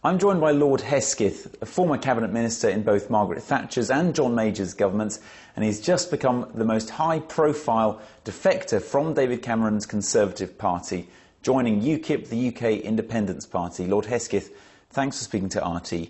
I'm joined by Lord Hesketh, a former cabinet minister in both Margaret Thatcher's and John Major's governments, and he's just become the most high-profile defector from David Cameron's Conservative Party, joining UKIP, the UK Independence Party. Lord Hesketh, thanks for speaking to RT.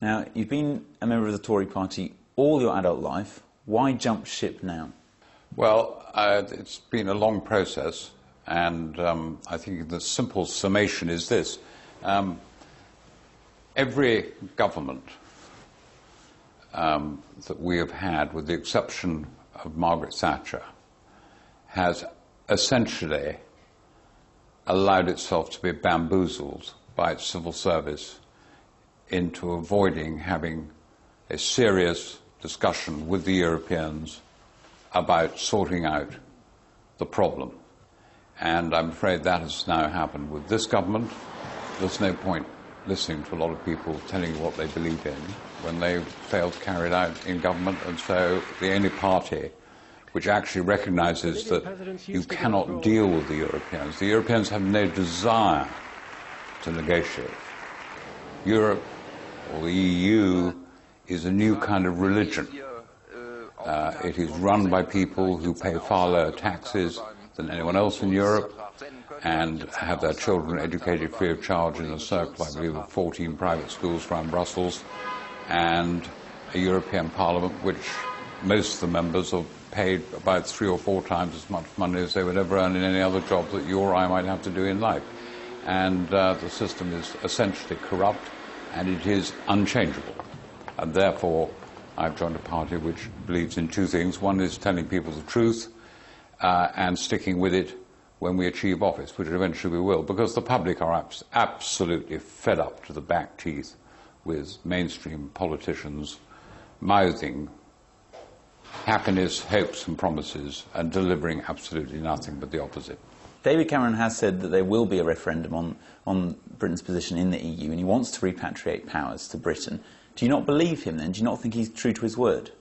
Now, you've been a member of the Tory party all your adult life. Why jump ship now? Well, it's been a long process, and I think the simple summation is this. Every government that we have had, with the exception of Margaret Thatcher, has essentially allowed itself to be bamboozled by its civil service into avoiding having a serious discussion with the Europeans about sorting out the problem. And I'm afraid that has now happened with this government. There's no point listening to a lot of people telling you what they believe in when they fail to carry it out in government. And so the only party which actually recognises that you cannot deal with the Europeans have no desire to negotiate. Europe, or the EU, is a new kind of religion. It is run by people who pay far lower taxes than anyone else in Europe and have their children educated free of charge in a circle, I believe, of 14 private schools around Brussels, and a European Parliament which most of the members have paid about 3 or 4 times as much money as they would ever earn in any other job that you or I might have to do in life. And the system is essentially corrupt, and it is unchangeable. And therefore, I've joined a party which believes in 2 things. One is telling people the truth and sticking with it when we achieve office, which eventually we will, because the public are absolutely fed up to the back teeth with mainstream politicians mouthing happiness, hopes and promises and delivering absolutely nothing but the opposite. David Cameron has said that there will be a referendum on Britain's position in the EU, and he wants to repatriate powers to Britain. Do you not believe him then? Do you not think he's true to his word?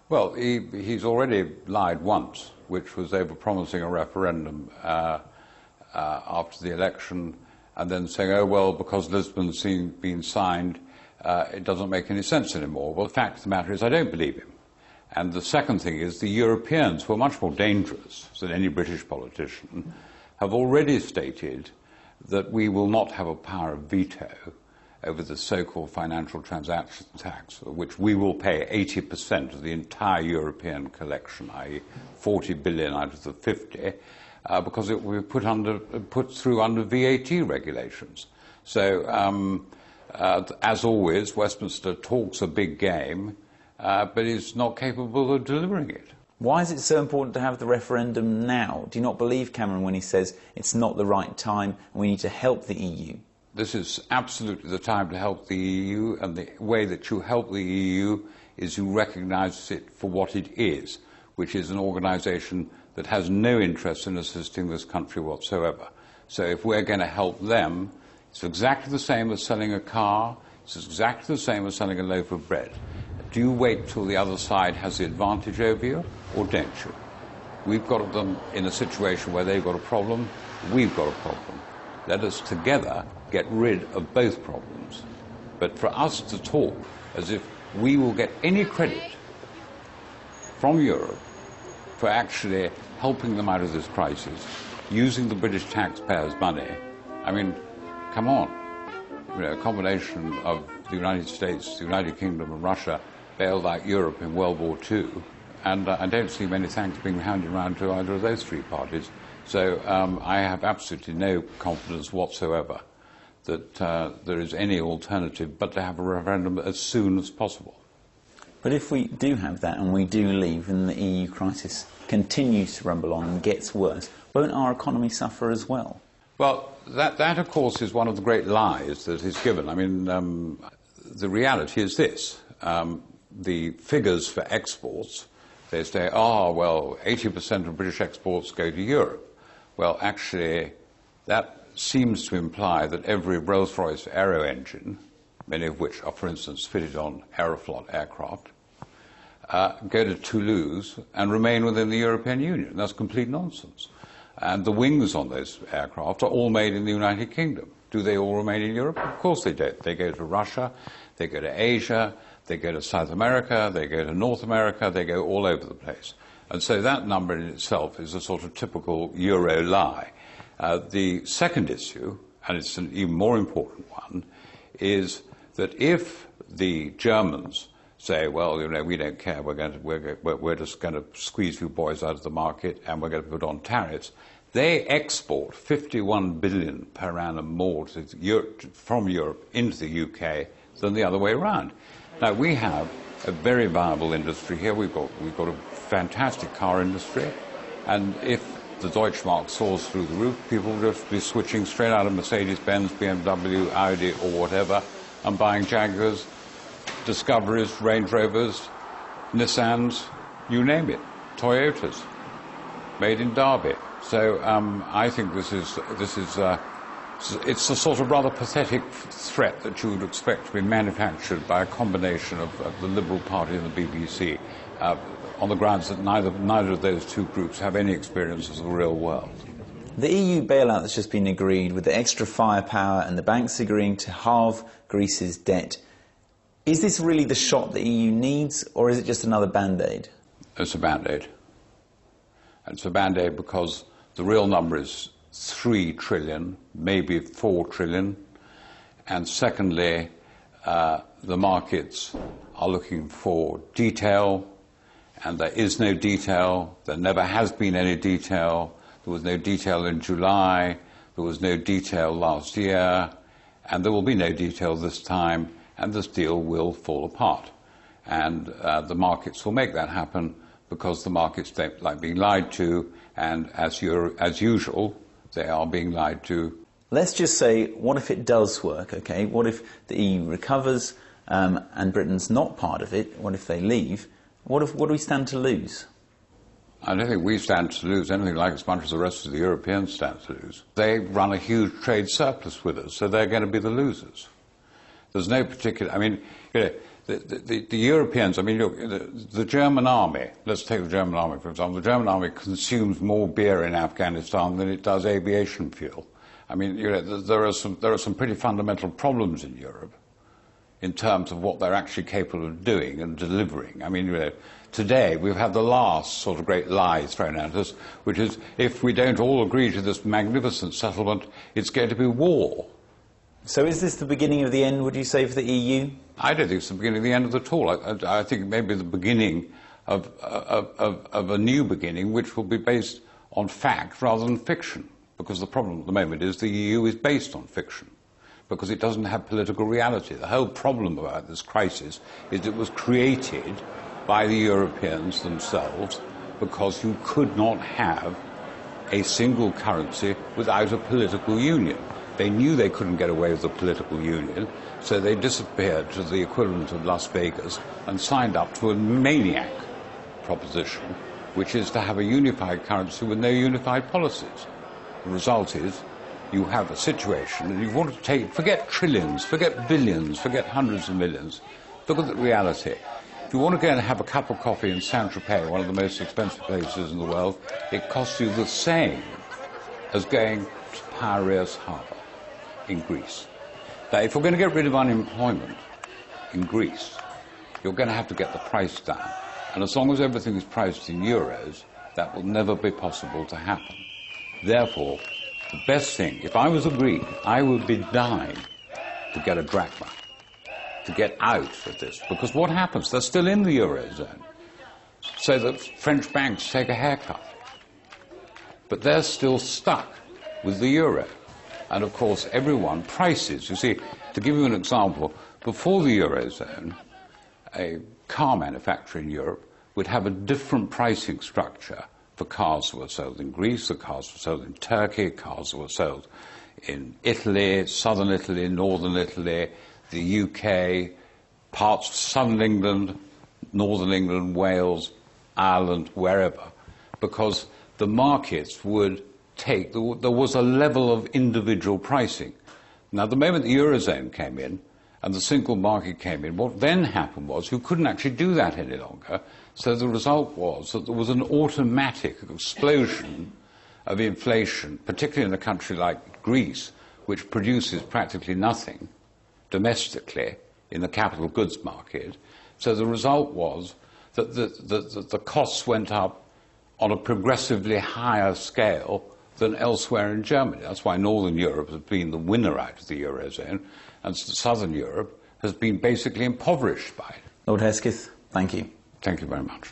Well, he's already lied once, which was over promising a referendum after the election and then saying, oh, well, because Lisbon's been signed, it doesn't make any sense anymore. Well, the fact of the matter is I don't believe him. And the second thing is the Europeans, who are much more dangerous than any British politician, have already stated that we will not have a power of veto over the so-called financial transaction tax, which we will pay 80% of the entire European collection, i.e. 40 billion out of the 50, because it will be put through under VAT regulations. So, as always, Westminster talks a big game, but is not capable of delivering it. Why is it so important to have the referendum now? Do you not believe Cameron when he says it's not the right time and we need to help the EU? This is absolutely the time to help the EU, and the way that you help the EU is you recognise it for what it is, which is an organisation that has no interest in assisting this country whatsoever. So if we're going to help them, it's exactly the same as selling a car, it's exactly the same as selling a loaf of bread. Do you wait till the other side has the advantage over you, or don't you? We've got them in a situation where they've got a problem, we've got a problem. Let us together get rid of both problems. But for us to talk as if we will get any credit from Europe for actually helping them out of this crisis, using the British taxpayers' money, I mean, come on. You know, a combination of the United States, the United Kingdom and Russia bailed out Europe in World War II, and I don't see many thanks being handed around to either of those 3 parties. So I have absolutely no confidence whatsoever that there is any alternative but to have a referendum as soon as possible. But if we do have that and we do leave and the EU crisis continues to rumble on and gets worse, won't our economy suffer as well? Well, that of course is one of the great lies that is given. I mean, the reality is this. The figures for exports, they say, well, 80% of British exports go to Europe. Well, actually, that seems to imply that every Rolls-Royce aero engine, many of which are, for instance, fitted on Aeroflot aircraft, go to Toulouse and remain within the European Union. That's complete nonsense. And the wings on those aircraft are all made in the United Kingdom. Do they all remain in Europe? Of course they don't. They go to Russia, they go to Asia, they go to South America, they go to North America, they go all over the place. And so that number in itself is a sort of typical Euro lie. The second issue, and it's an even more important one, is that if the Germans say, well, we don't care, we're just going to squeeze you boys out of the market and we're going to put on tariffs, they export 51 billion per annum more from Europe into the UK than the other way around. Now, we have a very viable industry here. We've got a fantastic car industry, and if the Deutschmark soars through the roof, people will just be switching straight out of Mercedes-Benz, BMW, Audi, or whatever, and buying Jaguars, Discoveries, Range Rovers, Nissans, you name it, Toyotas, made in Derby. So I think it's a sort of rather pathetic threat that you would expect to be manufactured by a combination of the Liberal Party and the BBC, on the grounds that neither of those two groups have any experience of the real world. The EU bailout that's just been agreed, with the extra firepower and the banks agreeing to halve Greece's debt, is this really the shot the EU needs, or is it just another Band-Aid? It's a Band-Aid. It's a Band-Aid because the real number is 3 trillion, maybe 4 trillion. And secondly, the markets are looking for detail, and there is no detail. There never has been any detail. There was no detail in July. There was no detail last year. And there will be no detail this time, and this deal will fall apart. And the markets will make that happen because the markets don't like being lied to, and as usual, they are being lied to. Let's just say, what if it does work, okay? What if the EU recovers and Britain's not part of it? What if they leave? What do we stand to lose? I don't think we stand to lose anything like as much as the rest of the Europeans stand to lose. They run a huge trade surplus with us, so they're going to be the losers. There's no particular... I mean, the Europeans, I mean, look, the German army, let's take the German army, for example. The German army consumes more beer in Afghanistan than it does aviation fuel. I mean, there are some pretty fundamental problems in Europe in terms of what they're actually capable of doing and delivering. I mean, today we've had the last sort of great lie thrown at us, which is if we don't all agree to this magnificent settlement, it's going to be war. So is this the beginning of the end, would you say, for the EU? I don't think it's the beginning of the end at all. I think maybe the beginning of a new beginning, which will be based on fact rather than fiction. Because the problem at the moment is the EU is based on fiction, because it doesn't have political reality. The whole problem about this crisis is it was created by the Europeans themselves because you could not have a single currency without a political union. They knew they couldn't get away with a political union, so they disappeared to the equivalent of Las Vegas and signed up to a maniac proposition, which is to have a unified currency with no unified policies. The result is you have a situation, and you want to take, forget trillions, forget billions, forget hundreds of millions. Look at the reality. If you want to go and have a cup of coffee in Saint-Tropez, one of the most expensive places in the world, it costs you the same as going to Piraeus Harbour in Greece. Now, if you're going to get rid of unemployment in Greece, you're going to have to get the price down. And as long as everything is priced in euros, that will never be possible to happen. Therefore, the best thing, if I was a Greek, I would be dying to get a drachma, to get out of this. Because what happens? They're still in the Eurozone. So that French banks take a haircut. But they're still stuck with the euro. And of course, everyone prices. You see, to give you an example, before the Eurozone, a car manufacturer in Europe would have a different pricing structure for cars that were sold in Greece, the cars were sold in Turkey, cars that were sold in Italy, southern Italy, northern Italy, the UK, parts of southern England, northern England, Wales, Ireland, wherever, because the markets would take, there was a level of individual pricing. Now, the moment the Eurozone came in and the single market came in, what then happened was you couldn't actually do that any longer. So the result was that there was an automatic explosion of inflation, particularly in a country like Greece, which produces practically nothing domestically in the capital goods market. So the result was that the costs went up on a progressively higher scale than elsewhere in Germany. That's why Northern Europe has been the winner out of the Eurozone, and Southern Europe has been basically impoverished by it. Lord Hesketh, thank you. Thank you very much.